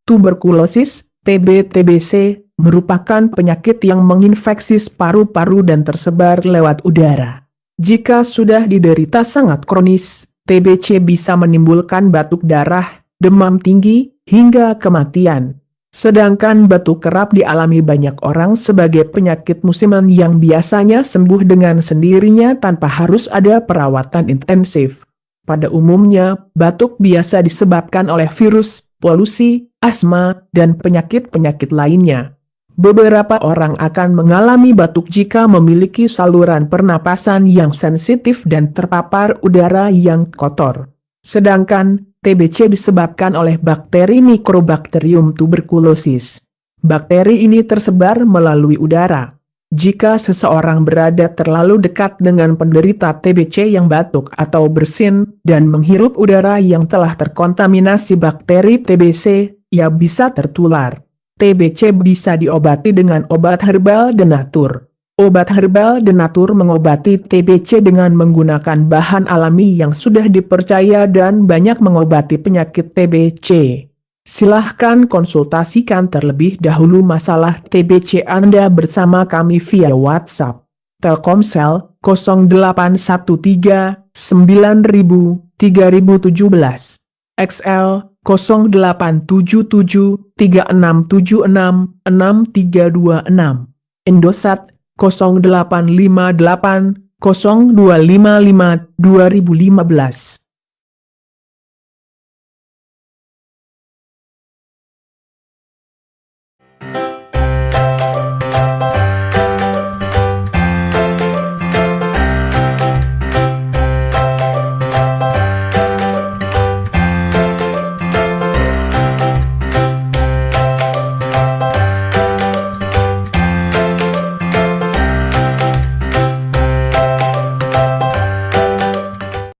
Tuberkulosis, TB/TBC, merupakan penyakit yang menginfeksi paru-paru dan tersebar lewat udara. Jika sudah diderita sangat kronis, TBC bisa menimbulkan batuk darah, demam tinggi, hingga kematian. Sedangkan batuk kerap dialami banyak orang sebagai penyakit musiman yang biasanya sembuh dengan sendirinya tanpa harus ada perawatan intensif. Pada umumnya, batuk biasa disebabkan oleh virus, polusi, asma, dan penyakit-penyakit lainnya. Beberapa orang akan mengalami batuk jika memiliki saluran pernapasan yang sensitif dan terpapar udara yang kotor. Sedangkan, TBC disebabkan oleh bakteri Mycobacterium tuberculosis. Bakteri ini tersebar melalui udara. Jika seseorang berada terlalu dekat dengan penderita TBC yang batuk atau bersin dan menghirup udara yang telah terkontaminasi bakteri TBC, ia bisa tertular. TBC bisa diobati dengan obat herbal denatur. Obat herbal denatur mengobati TBC dengan menggunakan bahan alami yang sudah dipercaya dan banyak mengobati penyakit TBC. Silahkan konsultasikan terlebih dahulu masalah TBC Anda bersama kami via WhatsApp. Telkomsel 0813 9000 3017. XL 0877 3676 6326. Indosat 0858 0255 2015.